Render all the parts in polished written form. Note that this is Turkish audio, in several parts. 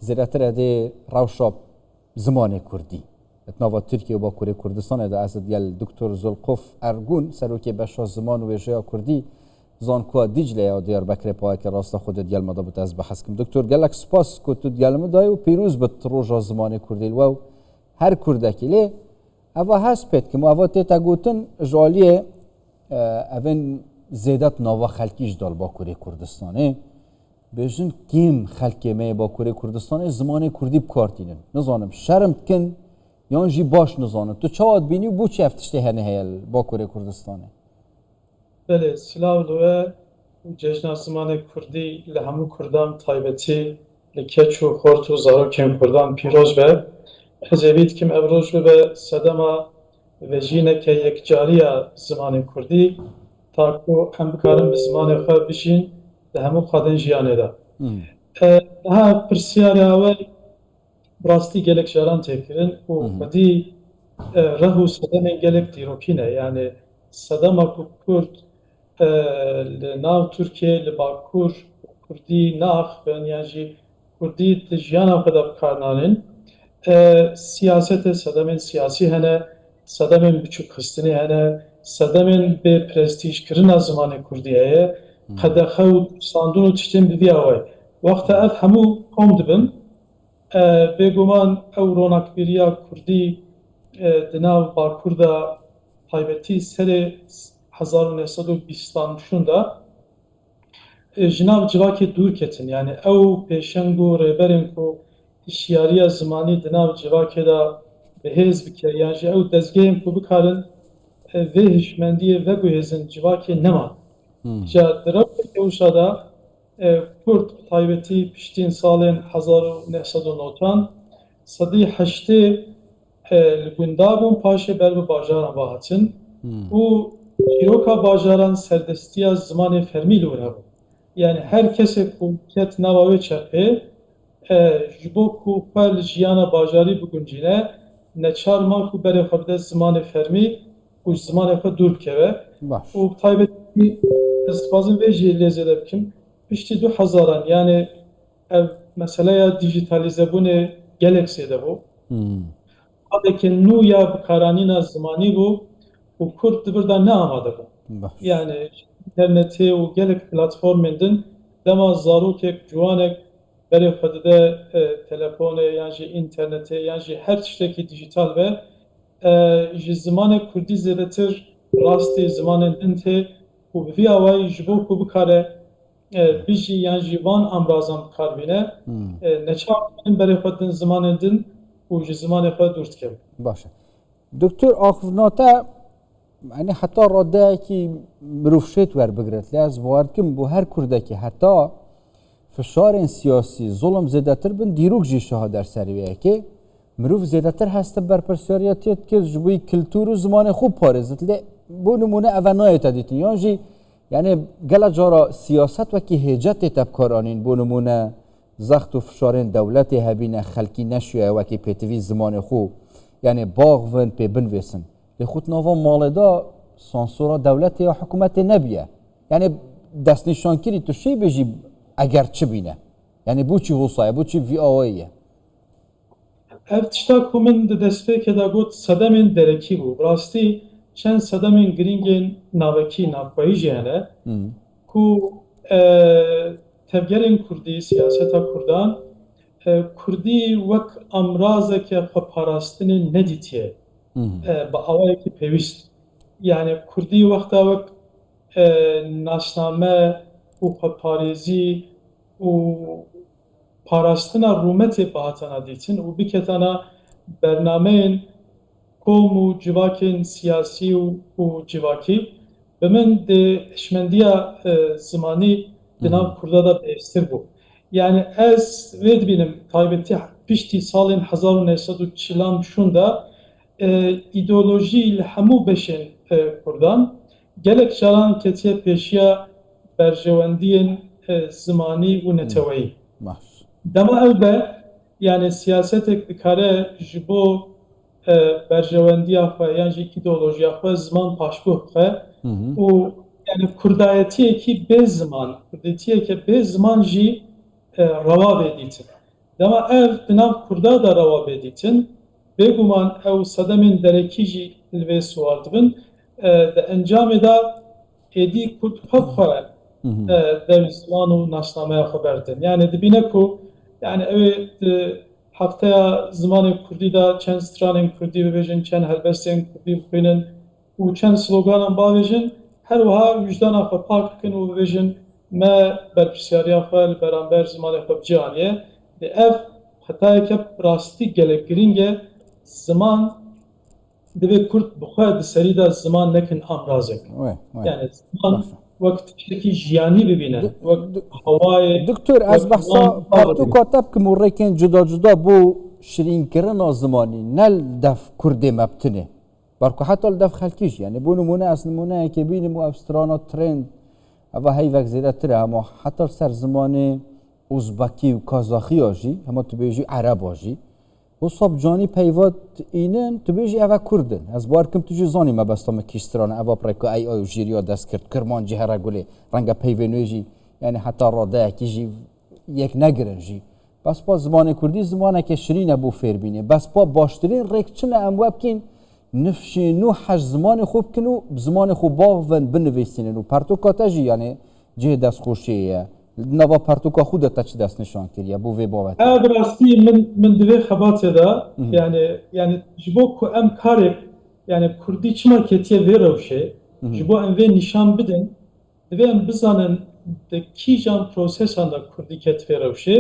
زیاتر دی روشاب زمان کردی اتناوا ترکیه و با کره کردستان ده از دیال دکتر زلقف ارگون سروکی بخش زمان و ویژه کردی زانکو دیجله یا دیاربکر پای که راست خود دیال مدابط از بحث کم دکتر گلک سپاس که تو دیال مدای و پیروز به روزا زمان کردی و هر کردکی لی اوا هست پت که اوا تیتا گوتن جالیه اون زیادت نوا خلکیش دال با کره کردستانه بجن کیم خلکی می با کره کردستانه زمان کردی بکارتینن نزانم شرم کن یان جی باش نزانم تو چاد بینی و بو چه افتشته هنه هیل با کره کردستانه بله سلام لوه جشن زمان کردی لهمو کردان تایبتی لکچ و خورت و زارو کم کردان پیروز به ازوید کم ابروز به صدما وجینه که یک جاریه زمان کردی تا کو هم بکارم به زمان خواه بشین لهمو خادن جیانه ده ها پرسیار اول راستی گلک جاران تکرین و خودی رهو صدم گلک دیروکینه یعنی صدم کرد لناو ترکیه لباکور کردی ناخ یعنی کردی تجیانا خدا بکارنانن siyaset sadamın siyasi hene sadamın birçok kıstını hene sadamın be prestij kırın zamanı Kurdiye kadar sandunu çiçen bir avay vakti ev hamu komdibim beguman evronak biriya Kurdi dinav Bakur'da taybeti seri 1920'dan şunda jinav civaki dur ketin yani ev peşengu reberin ku işyariya zamanı dinav civaki da behez bike yani ev dezgehim ku bikarin ve hişmendiye ve guhezin civaki nema ja direkt uşada Kurd taybeti piştin salin 1990 sadi haşte gundabun paşe berbe bajaran vahatin bu Şiroka bajaran serdestiya zamanı fermi lura yani herkese kulket navawe çape jibo ku pel jiyana bajari buguncine ne çarma ku bere xabde zamanı fermi ku zamanı xab dur keve u taybeti istfazın ve jilezede bikim pişti 2000'an yani mesela dijitalize bunu galaxy'de bu adaki nuya bikaranina zamanı bu u Kurd birda ne amadı bu yani interneti u gelek platformundun dema zarokek juanek beri xadide telefonu yani interneti yani her tişteki dijital ve zamanı Kurdi zedetir rasti zamanındın te u vi avay jibo ku bikare biji yani van amrazan karbine neçarın beri xadin zamanındın u zamanı xad durtke باشه دکتر آخوناتا یعنی حتی راده کی مروفشت ور بگرد لیاز وارد کم بو هر کرده که حتی فشار سیاسی ظلم زیادتر بن دیروگ جی شاه در سریعه که مروف زیادتر هست بر پرسیاریاتیت که جبوی کلتور و زمان خوب پارزد لی بو نمونه اونایت دیتین یعنی گله جارا سیاست و که هجت تبکارانین بو نمونه زخت و فشارین دولت هبین خلکی نشوه و که پیتوی زمان خوب یعنی باغ ون پی بنویسن لی خود نوا مالدا سانسورا دولت یا حکومت نبیه یعنی دست نشان کری تو شی بجی اگر چه بینه یعنی بو چی غصایه بو چی وی آوائیه ev tişta ku min di destpêkê de got sedemên derekî bû. Rastî çend sedemên girîngên navekî navxweyî jî hene ku tevgerên Kurdî, siyaseta Kurdan Kurdî wek amrazeke xweparastinê nedîtiye bi awayekî pêwîst. Yani Kurdî wexta wek nasname û xweparêzî û parastina rûmetê bihatana dîtin û biketana bernameyên kom û civakên siyasî û civakî bi min di hişmendiya zimanî di nav Kurda da bêheztir bû. Yani ez vê dibînim taybetî piştî salên 1940 şûnda îdeolojî li hemû beşên Kurdan gelek caran ketiye pêşiya berjewendiyên zimanî û neteweyî. Dema ev de yani siyasetek dikare ji bo berjewendiya xwe yan jî îdeolojiya xwe ziman paşguh bxe û yani kurdayetiyekî bê ziman kurdiyetiyeke bê ziman jî reva bê dîtin. دما اف بناو کردا دا روا بدیتن بگومان او صدمین درکی جی الوی سوارد بن ده انجام دا ایدی کرد خب در زمان و نشنامه خبردن یعنی دبینه کو yani evet haftaya zamanı Kurdida çen stranın Kurdi bebejin çen helbestên Kurdî binin û çend sloganan bavêjin her wiha wijdana xwe pak bikin û bibêjin me berpirsiyariya xwe li beramber zimanê xwe bicihaniye ev hetayeke rastî gelek giring e ziman divê Kurd bi xwe di serî de ziman nekin amrazek yani ziman وقت تشتكي جياني ببينه وقت هواي دكتور از بحثا پرتو کاتب که مورکن جدا جدا بو شرین کرن زمانی نل دف کرده مبتنه برکو حتی دف خلکیش یعنی بو نمونه از نمونه که بینیم و افسترانا ترند و هی وقت زیده تره اما حتی سر زمان ازبکی و کازاخی آجی اما تو بیجی عرب آجی و صاب جانی پیواد اینن تو بیجی اوه کردن از بارکم تو جی زانی ما بستم کشترانه اوه پرکو ای آیو جیریا دست کرد کرمان جی هره گله رنگ پیوینوی جی یعنی حتی راده اکی جی یک نگرن جی بس با زمان کردی زمانه که شرینه بو فیر بینه بس با باشترین ریکچنه امواب کن نفشینو حج زمان خوب کنو زمان خوب باغون بنویسینن و پرتوکاتا جی یعنی جه دست خوشیه نوا پرتوکا خودت تا چی دست نشان کردی بو وی بابت براستی من دوی خباته دا yani جبو کو ام کاری yani کردی چما کتیه وی روشه جبو ام وی نشان بدن دوی ام بزنن de کی جان پروسسان da کردی کت وی روشه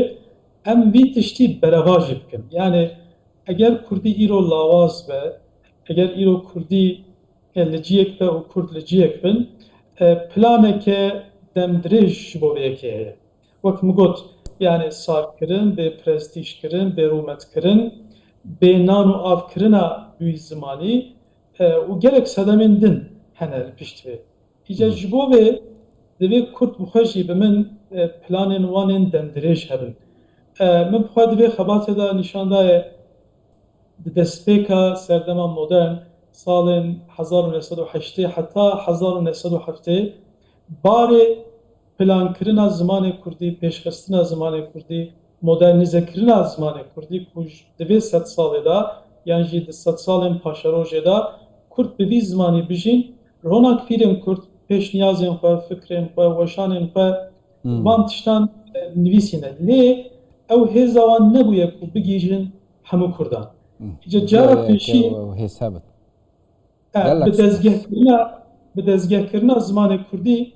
ام وی تشتی برواجی بکن yani اگر کردی ایرو لاواز به اگر ایرو کردی لجیک به و کرد لجیک بن plane که demdiriş bo vêkê wek min got yani sarkirin bê prestîjkirin bê rûmetkirin bê nan û avkirina dûyî zimanî û gelek sedemên din hene li pişt vê îca ji bo vê divê Kurd bixwe jî bi min planên wanên demdirêj hebin min bixwe divê xebatê da nîşan daye di destpêka serdema modern salên 1980 heta 1970 barê plankirina zimanê Kurdî pêşxistina zimanê Kurdî modernîzekirina zimanê Kurdî ku di vê sed salê da yan jî di sed salên paşerojê da Kurd bi vî zimanî bijîn ronak pîrên Kurd pêşniyazên xwe fikrên xwe weşanên xwe van tiştan nivîsîne lê ew hêza wan nebûye ku bigîjin hemû Kurdan îca cara pêşî bi dezgehkirina zimanê Kurdî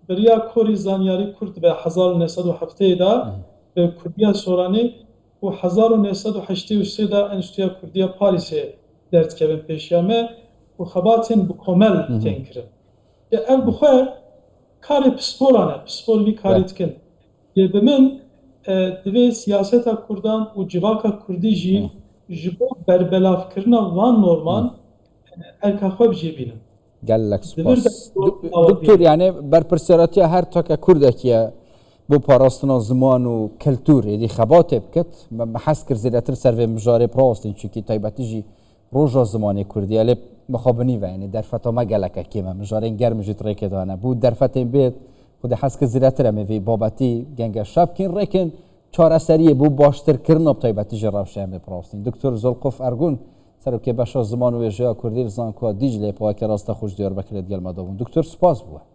beriya Korî Zanyarî Kurd ve 1970 da ve Kurdiya Soranî û 1983 da Enstitûya Kurdiya Parîsê derdkevin pêşiya me û xebatên bi komel tên kirin. Ev bixwe karê pisporan e, pispor vî karî dikin. Bi min divê siyaseta Kurdan û civaka Kurdî jî ji bo berbelavkirina van norman erka xwe bijêbînin. gelek spas دکتور yani berpirsiyaratiya her taka kurdekiye bu parastina ziman û keltûr êdî xebatê bikit me hez kir zêdetir ser vê mijarê pirastîn çûkî taybetî jî roja zimanê Kurdî lê mixabinî ve yani derfeta me gelekekê me mijarên germ jî rêkê dane bû derfetên bêt xwedê hez kir zêdetir em ê vê babetî genge şevkên rêkên çareseriyê bû baştirkirina taybetî ji rewşê em ê pirastîn Dr. Zolkof Ergun سرکه باشا زمان و ویژه کردی زن کو دیجلی پاک راستا خوش دیار بکرد گل مداوم دکتر سپاس بوده